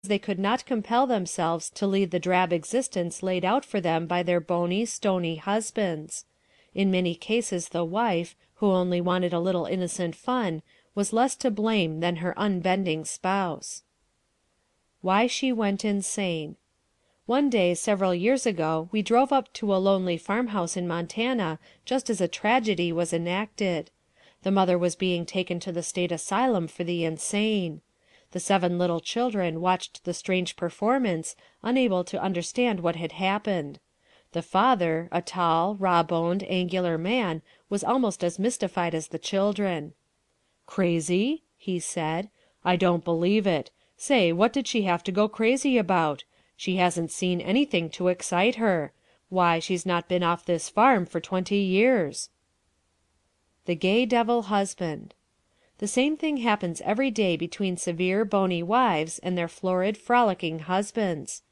they could not compel themselves to lead the drab existence laid out for them by their bony, stony husbands. In many cases the wife, who only wanted a little innocent fun, was less to blame than her unbending spouse. Why she went insane. One day several years ago we drove up to a lonely farmhouse in Montana just as a tragedy was enacted. The mother was being taken to the state asylum for the insane. The 7 little children watched the strange performance, unable to understand what had happened. The father, a tall, raw-boned, angular man, was almost as mystified as the children. "Crazy?" he said. "I don't believe it. Say, what did she have to go crazy about? She hasn't seen anything to excite her. Why, she's not been off this farm for 20 years." The Gay Devil Husband. The same thing happens every day between severe, bony wives and their florid, frolicking husbands.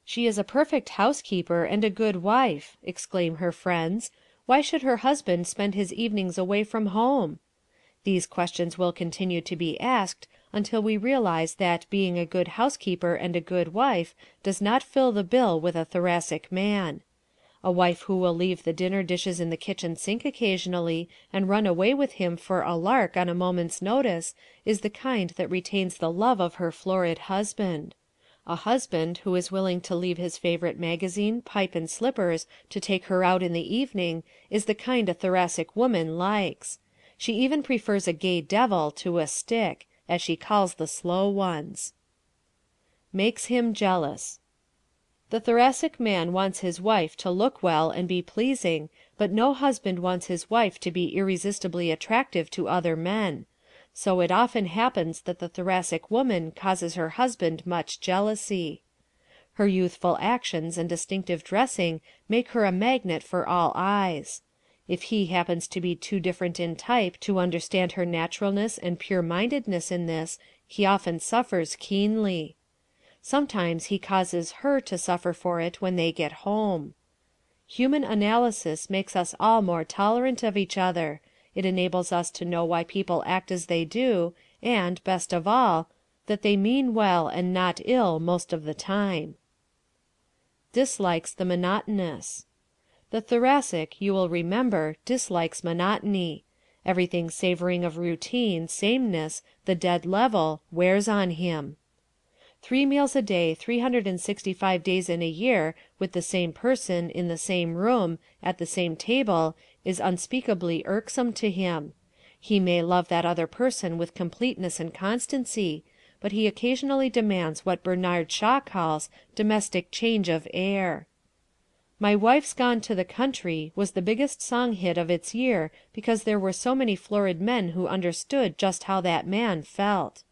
"She is a perfect housekeeper and a good wife," exclaim her friends. "Why should her husband spend his evenings away from home?" These questions will continue to be asked until we realize that being a good housekeeper and a good wife does not fill the bill with a Thoracic man. A wife who will leave the dinner dishes in the kitchen sink occasionally and run away with him for a lark on a moment's notice is the kind that retains the love of her florid husband. A husband who is willing to leave his favorite magazine, pipe and slippers to take her out in the evening is the kind a Thoracic woman likes. She even prefers a gay devil to a stick, as she calls the slow ones. Makes him jealous. The Thoracic man wants his wife to look well and be pleasing, but no husband wants his wife to be irresistibly attractive to other men. So it often happens that the Thoracic woman causes her husband much jealousy. Her youthful actions and distinctive dressing make her a magnet for all eyes. If he happens to be too different in type to understand her naturalness and pure-mindedness in this, he often suffers keenly. Sometimes he causes her to suffer for it when they get home. Human analysis makes us all more tolerant of each other. It enables us to know why people act as they do, and, best of all, that they mean well and not ill most of the time. Dislikes the monotonous. The Thoracic, you will remember, dislikes monotony. Everything savoring of routine, sameness, the dead level, wears on him. 3 meals a day, 365 days in a year, with the same person, in the same room, at the same table, is unspeakably irksome to him. He may love that other person with completeness and constancy, but he occasionally demands what Bernard Shaw calls domestic change of air. "My Wife's Gone to the Country" was the biggest song hit of its year because there were so many florid men who understood just how that man felt.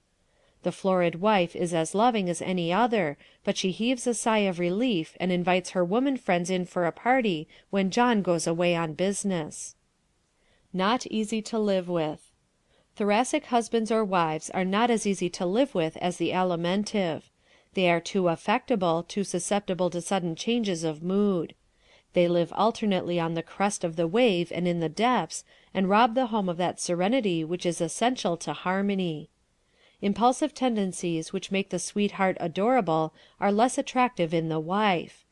The florid wife is as loving as any other, but she heaves a sigh of relief and invites her woman friends in for a party when John goes away on business. Not easy to live with. Thoracic husbands or wives are not as easy to live with as the Alimentive. They are too affectable, too susceptible to sudden changes of mood. They live alternately on the crest of the wave and in the depths, and rob the home of that serenity which is essential to harmony. Impulsive tendencies which make the sweetheart adorable are less attractive in the wife.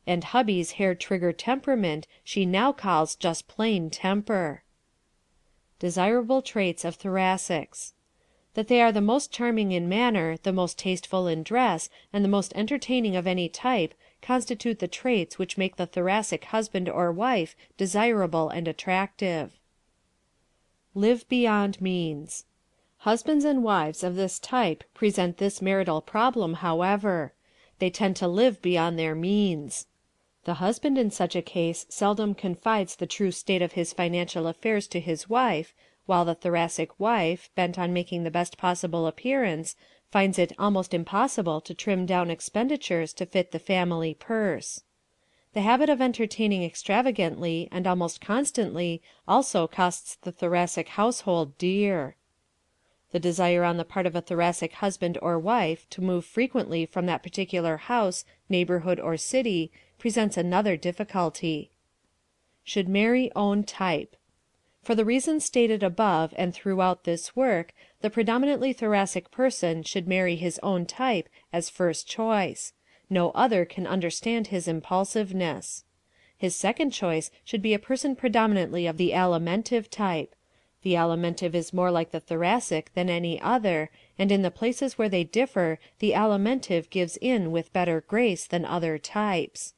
And hubby's hair-trigger temperament she now calls just plain temper. Desirable traits of Thoracics. That they are the most charming in manner, the most tasteful in dress, and the most entertaining of any type constitute the traits which make the Thoracic husband or wife desirable and attractive. Live beyond means. Husbands and wives of this type present this marital problem, however. They tend to live beyond their means. The husband in such a case seldom confides the true state of his financial affairs to his wife, while the Thoracic wife, bent on making the best possible appearance, finds it almost impossible to trim down expenditures to fit the family purse. The habit of entertaining extravagantly and almost constantly also costs the Thoracic household dear. The desire on the part of a Thoracic husband or wife to move frequently from that particular house, neighborhood, or city presents another difficulty. Should marry own type. For the reasons stated above and throughout this work, the predominantly Thoracic person should marry his own type as first choice. No other can understand his impulsiveness. His second choice should be a person predominantly of the Alimentive type. The Alimentive is more like the Thoracic than any other, and in the places where they differ the Alimentive gives in with better grace than other types.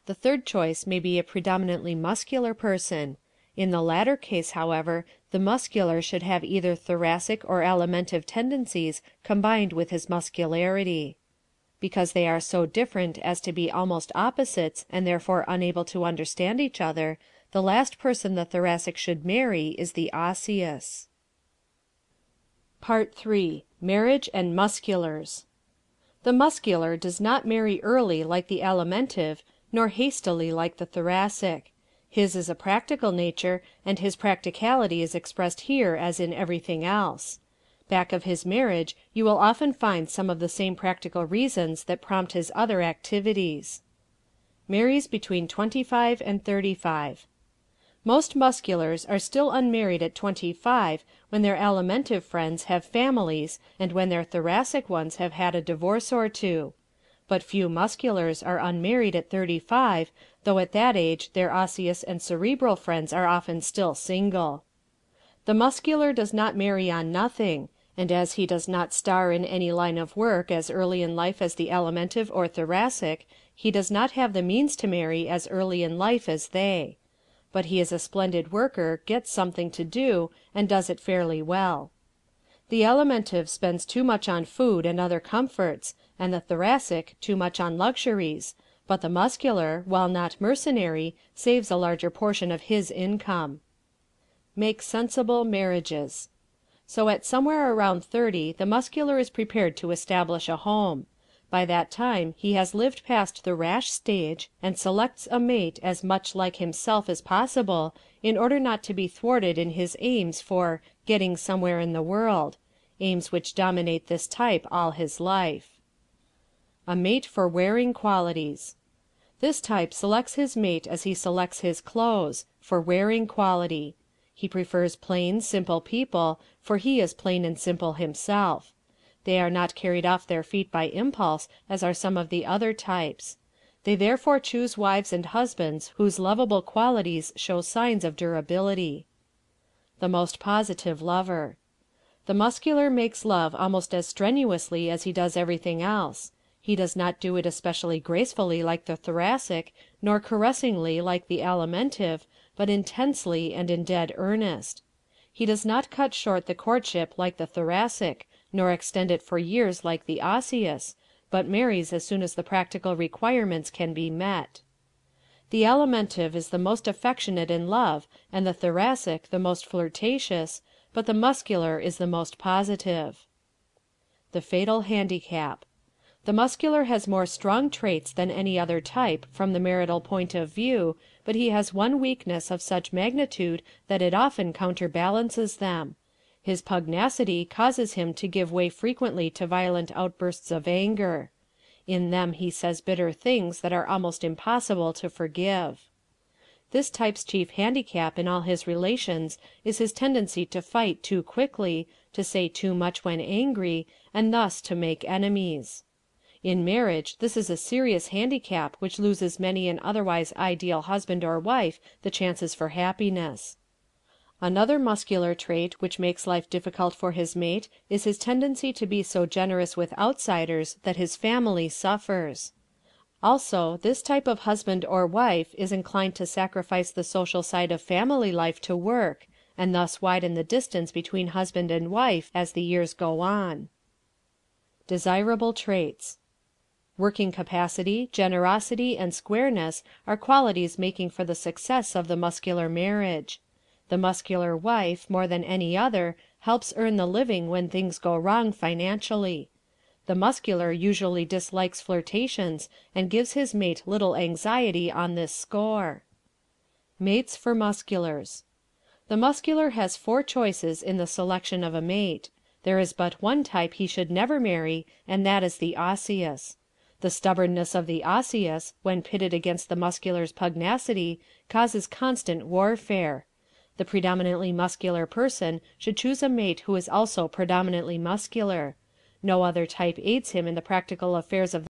The third choice may be a predominantly Muscular person. In the latter case, however, the Muscular should have either Thoracic or Alimentive tendencies combined with his muscularity. Because they are so different as to be almost opposites and therefore unable to understand each other, the last person the Thoracic should marry is the Osseous. Part 3. Marriage and Musculars. The Muscular does not marry early like the Alimentive, nor hastily like the Thoracic. His is a practical nature, and his practicality is expressed here as in everything else. Back of his marriage you will often find some of the same practical reasons that prompt his other activities. Marries between 25 and 35. Most Musculars are still unmarried at 25 when their Alimentive friends have families and when their Thoracic ones have had a divorce or two. But few Musculars are unmarried at 35, though at that age their Osseous and Cerebral friends are often still single. The Muscular does not marry on nothing, and as he does not star in any line of work as early in life as the Alimentive or Thoracic, he does not have the means to marry as early in life as they. But he is a splendid worker, gets something to do, and does it fairly well. The Alimentive spends too much on food and other comforts, and the Thoracic too much on luxuries, but the Muscular, while not mercenary, saves a larger portion of his income. Make sensible marriages. So at somewhere around 30 the Muscular is prepared to establish a home. By that time he has lived past the rash stage and selects a mate as much like himself as possible in order not to be thwarted in his aims for "getting somewhere in the world," aims which dominate this type all his life. A mate for wearing qualities. This type selects his mate as he selects his clothes, for wearing quality. He prefers plain, simple people, for he is plain and simple himself. They are not carried off their feet by impulse as are some of the other types. They therefore choose wives and husbands whose lovable qualities show signs of durability. The most positive lover. The Muscular makes love almost as strenuously as he does everything else. He does not do it especially gracefully like the Thoracic, nor caressingly like the Alimentive, but intensely and in dead earnest. He does not cut short the courtship like the Thoracic, nor extend it for years like the Osseous, but marries as soon as the practical requirements can be met. The Alimentive is the most affectionate in love, and the Thoracic the most flirtatious, but the Muscular is the most positive. The fatal handicap. The Muscular has more strong traits than any other type from the marital point of view, but he has one weakness of such magnitude that it often counterbalances them. His pugnacity causes him to give way frequently to violent outbursts of anger. In them he says bitter things that are almost impossible to forgive. This type's chief handicap in all his relations is his tendency to fight too quickly, to say too much when angry, and thus to make enemies. In marriage this is a serious handicap which loses many an otherwise ideal husband or wife the chances for happiness. Another Muscular trait which makes life difficult for his mate is his tendency to be so generous with outsiders that his family suffers. Also, this type of husband or wife is inclined to sacrifice the social side of family life to work, and thus widen the distance between husband and wife as the years go on. Desirable traits. Working capacity, generosity, and squareness are qualities making for the success of the Muscular marriage. The Muscular wife, more than any other, helps earn the living when things go wrong financially. The Muscular usually dislikes flirtations and gives his mate little anxiety on this score. Mates for Musculars. The Muscular has 4 choices in the selection of a mate. There is but one type he should never marry, and that is the Osseous. The stubbornness of the Osseous, when pitted against the Muscular's pugnacity, causes constant warfare. The predominantly muscular person should choose a mate who is also predominantly muscular. No other type aids him in the practical affairs of